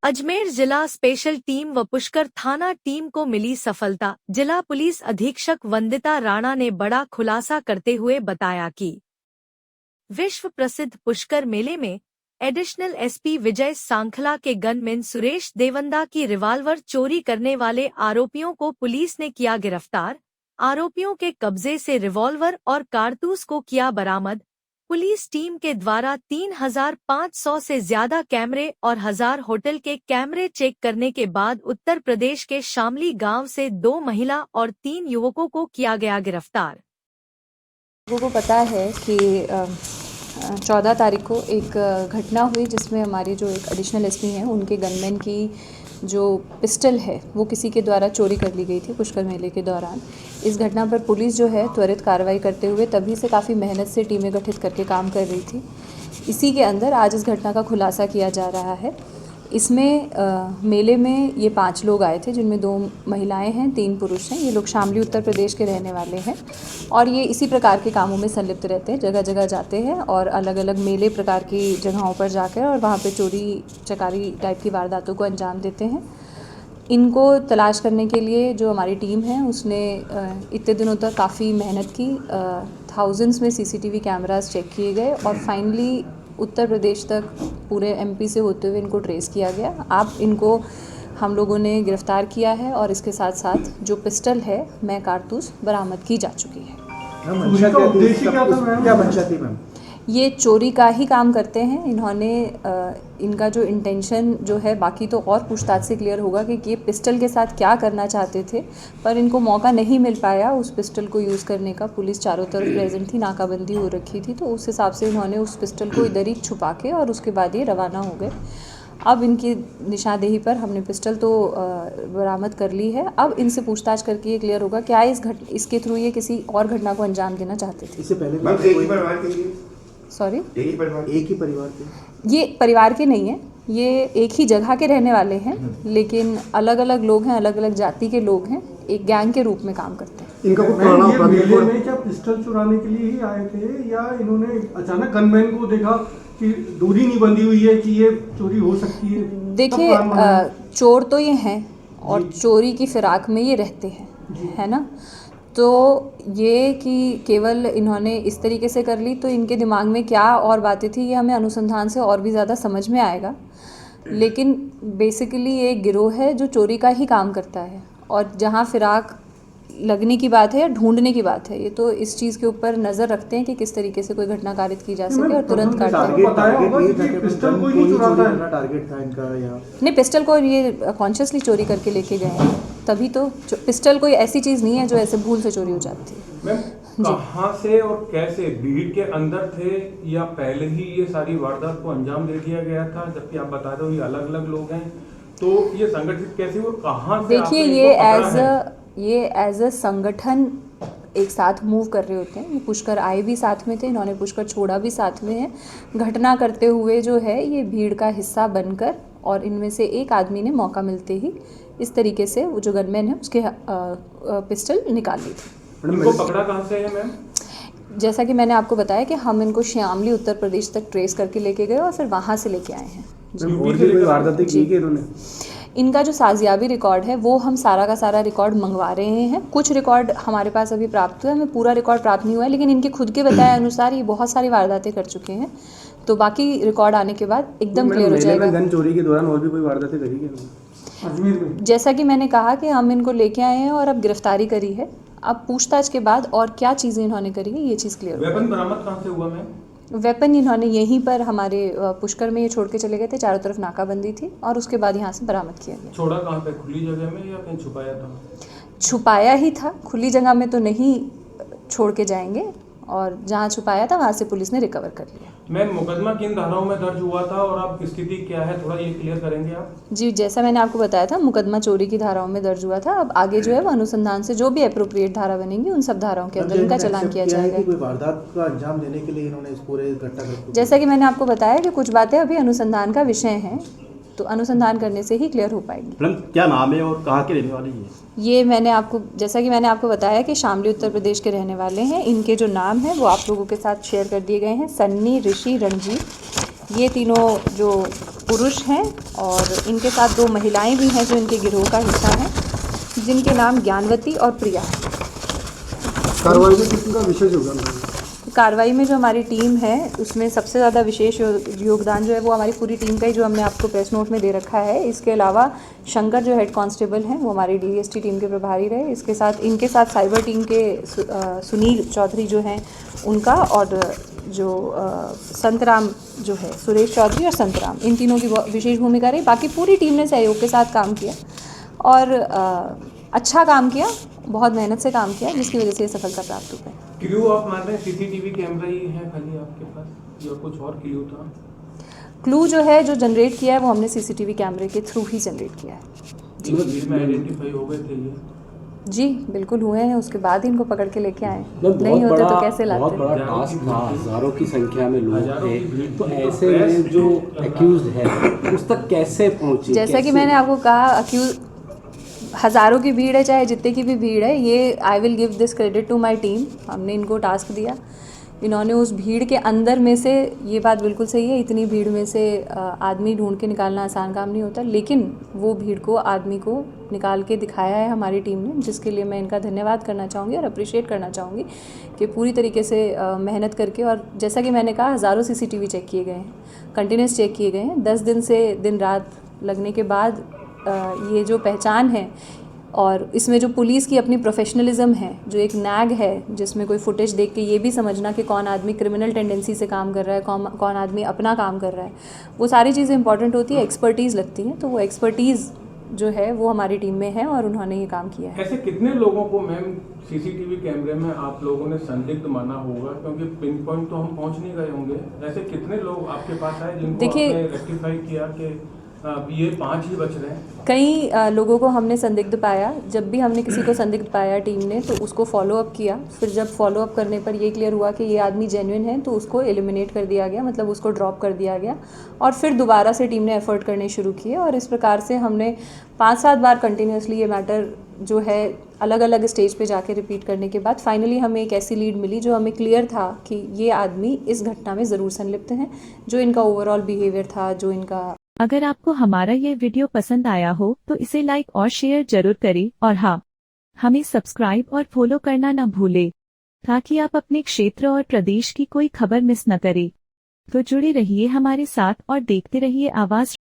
अजमेर जिला special team व पुष्कर थाना टीम को मिली सफलता। जिला पुलिस अधीक्षक वंदिता राणा ने बड़ा खुलासा करते हुए बताया कि विश्व प्रसिद्ध पुष्कर मेले में एडिशनल एसपी विजय सांखला के गनमैन सुरेश देवंदा की रिवाल्वर चोरी करने वाले आरोपियों को पुलिस ने किया गिरफ्तार। आरोपियों के कब्जे से रिवॉल्वर और कारतूस को किया बरामद। पुलिस टीम के द्वारा 3500 से ज्यादा कैमरे और 1000 होटल के कैमरे चेक करने के बाद उत्तर प्रदेश के शामली गांव से 2 महिला और 3 युवकों को किया गया गिरफ्तार। लोगों को पता है कि 14 तारीख को एक घटना हुई जिसमें हमारे जो एक एडिशनल एसपी हैं उनके गनमैन की जो पिस्टल है वो किसी के द्वारा चोरी कर ली गई थी पुष्कर मेले के दौरान। इस घटना पर पुलिस जो है त्वरित कार्रवाई करते हुए तभी से काफ़ी मेहनत से टीमें गठित करके काम कर रही थी। इसी के अंदर आज इस घटना का खुलासा किया जा रहा है। इसमें मेले में ये 5 लोग आए थे जिनमें 2 महिलाएं हैं, 3 पुरुष हैं। ये लोग शामली उत्तर प्रदेश के रहने वाले हैं और ये इसी प्रकार के कामों में संलिप्त रहते हैं। जगह जगह जाते हैं और अलग अलग मेले प्रकार की जगहों पर जाकर और वहाँ पे चोरी चकारी टाइप की वारदातों को अंजाम देते हैं। इनको तलाश करने के लिए जो हमारी टीम है उसने इतने दिनों तक काफ़ी मेहनत की। थाउजेंड्स में सीसीटीवी कैमरास चेक किए गए और फाइनली उत्तर प्रदेश तक पूरे एमपी से होते हुए इनको ट्रेस किया गया। अब इनको हम लोगों ने गिरफ्तार किया है और इसके साथ साथ जो पिस्टल है मैं कारतूस बरामद की जा चुकी है। क्या मंशा थी मैम? ये चोरी का ही काम करते हैं। इन्होंने इनका जो इंटेंशन जो है बाकी तो और पूछताछ से क्लियर होगा कि ये पिस्टल के साथ क्या करना चाहते थे, पर इनको मौका नहीं मिल पाया उस पिस्टल को यूज़ करने का। पुलिस चारों तरफ प्रेजेंट थी, नाकाबंदी हो रखी थी, तो उस हिसाब से इन्होंने उस पिस्टल को इधर ही छुपा के और उसके बाद ये रवाना हो गए। अब इनकी निशानदेही पर हमने पिस्टल तो बरामद कर ली है। अब इनसे पूछताछ करके ये क्लियर होगा क्या इसके थ्रू ये किसी और घटना को अंजाम देना चाहते थे। इससे पहले सॉरी, एक ही परिवार के? ये परिवार के नहीं है, ये एक ही जगह के रहने वाले हैं, लेकिन अलग अलग लोग हैं, अलग अलग जाति के लोग हैं, एक गैंग के रूप में काम करते हैं। इनका मेले में क्या पिस्टल चुराने के लिए ही आए थे या इन्होंने अचानक गनमैन को देखा कि दूरी नहीं बंधी हुई है कि ये चोरी हो सकती है? देखिए, चोर तो ये हैं और चोरी की फिराक में ये रहते हैं, है ना। तो ये कि केवल इन्होंने इस तरीके से कर ली तो इनके दिमाग में क्या और बातें थी ये हमें अनुसंधान से और भी ज़्यादा समझ में आएगा। लेकिन बेसिकली ये एक गिरोह है जो चोरी का ही काम करता है और जहाँ फिराक लगने की बात है या ढूंढने की बात है, ये तो इस चीज़ के ऊपर नज़र रखते हैं कि किस तरीके से कोई घटना कारित की जा सके और तुरंत काटते हैं। टारगेट था इनका या नहीं, पिस्टल को ये कॉन्शियसली चोरी करके लेके गए हैं, तभी तो पिस्टल कोई ऐसी चीज़ नहीं है जो ऐसे भूल से चोरी हो जाती है। मैम, कहाँ से और कैसे भीड़ के अंदर थे या पहले ही ये सारी वारदात को अंजाम दे दिया गया था? जबकि आप बता रहे हो ये अलग अलग लोग हैं, तो ये संगठित कैसे और कहाँ से? देखिए, ये एज अ संगठन एक साथ मूव कर रहे होते हैं। ये पुष्कर आए भी साथ में थे, इन्होंने पुष्कर छोड़ा भी साथ में है। घटना करते हुए जो है ये भीड़ का हिस्सा बनकर और इनमें से एक आदमी ने मौका मिलते ही इस तरीके से वो जो गनमैन है उसके पिस्टल निकाल ली थी। इनको पकड़ा कहाँ से है मैम? जैसा कि मैंने आपको बताया कि हम इनको शामली उत्तर प्रदेश तक ट्रेस करके लेके गए और फिर वहाँ से लेके आए हैं। इनका जो साजियाबी रिकॉर्ड है वो हम सारा का सारा रिकॉर्ड मंगवा रहे हैं। कुछ रिकॉर्ड हमारे पास अभी प्राप्त हुआ है, हमें पूरा रिकॉर्ड प्राप्त नहीं हुआ है, लेकिन इनके खुद के बताए अनुसार ये बहुत सारी वारदातें कर चुके हैं। तो बाकी रिकॉर्ड आने के बाद एकदम क्लियर हो जाएगा। गन चोरी के दौरान और भी कोई वारदातें करी क्या? जैसा कि मैंने कहा कि हम इनको लेके आए हैं और अब गिरफ्तारी करी है। अब पूछताछ के बाद और क्या चीज़ें इन्होंने करी है ये चीज़ क्लियर। वेपन बरामद कहाँ से हुआ मैम? वेपन इन्होंने यहीं पर हमारे पुष्कर में ये छोड़ के चले गए थे, चारों तरफ नाकाबंदी थी और उसके बाद यहाँ से बरामद किया गया। छोड़ा कहाँ पे? खुली जगह में या कहीं छुपाया था? छुपाया ही था, खुली जगह में तो नहीं छोड़ के जाएंगे और जहाँ छुपाया था वहाँ से पुलिस ने रिकवर कर लिया। मैम, मुकदमा किन धाराओं में दर्ज हुआ था और अब स्थिति क्या है, थोड़ा ये क्लियर करेंगे आप? जी, जैसा मैंने आपको बताया था मुकदमा चोरी की धाराओं में दर्ज हुआ था। अब आगे जो है वो अनुसंधान से जो भी अप्रोप्रिएट धारा बनेंगी उन सब धाराओं के अंदर इनका चालान किया जाएगा। कोई वारदात का अंजाम देने के लिए इन्होंने इस पूरे घटना को, जैसा कि मैंने आपको बताया कि कुछ बातें अभी अनुसंधान का विषय हैं, तो अनुसंधान करने से ही क्लियर हो पाएगी। मैडम, क्या नाम है और कहाँ के रहने वाले हैं? ये मैंने आपको जैसा कि मैंने आपको बताया कि शामली उत्तर प्रदेश के रहने वाले हैं। इनके जो नाम है वो आप लोगों के साथ शेयर कर दिए गए हैं। सन्नी, ऋषि, रणजीत, ये तीनों जो पुरुष हैं और इनके साथ 2 महिलाएं भी हैं जो इनके गिरोह का हिस्सा हैं, जिनके नाम ज्ञानवती और प्रिया है। कार्रवाई में किसका विशेष योगदान रहा? कार्रवाई में जो हमारी टीम है उसमें सबसे ज़्यादा विशेष योगदान जो है वो हमारी पूरी टीम का ही, जो हमने आपको प्रेस नोट में दे रखा है। इसके अलावा शंकर जो हेड कांस्टेबल हैं वो हमारी डीएसटी टीम के प्रभारी रहे। इनके साथ साइबर टीम के सुनील चौधरी जो हैं उनका, और जो संतराम जो है, सुरेश चौधरी और संतराम, इन तीनों की विशेष भूमिका रही। बाकी पूरी टीम ने सहयोग के साथ काम किया और अच्छा काम किया, बहुत मेहनत से काम किया, जिसकी वजह से ये सफलता प्राप्त हो गई। क्लू आप मान रहे हैं सीसीटीवी कैमरा ही है खाली आपके पास या कुछ और क्लू था? क्लू जो है, जो जनरेट किया है वो हमने सीसीटीवी कैमरे के थ्रू ही जनरेट किया है। भीड़ में आइडेंटिफाई हो गए थे ये? जी बिल्कुल हुए हैं, उसके बाद इनको पकड़ के लेके आए। नहीं होते तो कैसे लाते? बहुत बड़ा टास्क था, हजारों की संख्या में लोग हजारों की थे, भीड़ तो थी, ऐसे तो में जो प्रेस एक्यूज है उस तक कैसे पहुंची? जैसा कि मैंने आपको कहा, अक्यूज हज़ारों की भीड़ है, चाहे जितने की भी भीड़ है, ये I will give this credit to my team. हमने इनको टास्क दिया, इन्होंने उस भीड़ के अंदर में से, ये बात बिल्कुल सही है, इतनी भीड़ में से आदमी ढूंढ के निकालना आसान काम नहीं होता, लेकिन वो भीड़ को, आदमी को निकाल के दिखाया है हमारी टीम ने, जिसके लिए मैं इनका धन्यवाद करना चाहूँगी और अप्रिशिएट करना चाहूँगी कि पूरी तरीके से मेहनत करके। और जैसा कि मैंने कहा, हज़ारों सीसीटीवी चेक किए गए हैं, कंटिन्यूस चेक किए गए हैं, 10 दिन से दिन रात लगने के बाद ये जो पहचान है, और इसमें जो पुलिस की अपनी प्रोफेशनलिज्म है, जो एक नैग है, जिसमें कोई फुटेज देख के ये भी समझना कि कौन आदमी क्रिमिनल टेंडेंसी से काम कर रहा है, कौन आदमी अपना काम कर रहा है, वो सारी चीज़ें इंपॉर्टेंट होती है, एक्सपर्टीज़ लगती हैं। तो वो एक्सपर्टीज़ जो है वो हमारी टीम में है और उन्होंने ये काम किया है। ऐसे कितने लोगों को मैम सीसीटीवी कैमरे में आप लोगों ने संदिग्ध माना होगा, क्योंकि पिन पॉइंट तो हम पहुंच नहीं गए होंगे, ऐसे कितने लोग आपके पास आए जिनको आपने रेक्टिफाई किया कि ये 5 ही बच रहे हैं? कई लोगों को हमने संदिग्ध पाया। जब भी हमने किसी को संदिग्ध पाया टीम ने, तो उसको फॉलो अप किया। फिर जब फॉलो अप करने पर ये क्लियर हुआ कि ये आदमी जेन्युइन है, तो उसको एलिमिनेट कर दिया गया, मतलब उसको ड्रॉप कर दिया गया, और फिर दोबारा से टीम ने एफर्ट करने शुरू किए। और इस प्रकार से हमने 5-7 बार कंटिन्यूसली ये मैटर जो है अलग अलग स्टेज पे जाके रिपीट करने के बाद फाइनली हमें एक ऐसी लीड मिली जो हमें क्लियर था कि ये आदमी इस घटना में ज़रूर संलिप्त हैं। जो इनका ओवरऑल बिहेवियर था, जो इनका। अगर आपको हमारा ये वीडियो पसंद आया हो तो इसे लाइक और शेयर जरूर करें, और हाँ, हमें सब्सक्राइब और फॉलो करना न भूलें, ताकि आप अपने क्षेत्र और प्रदेश की कोई खबर मिस न करें। तो जुड़े रहिए हमारे साथ और देखते रहिए आवाज।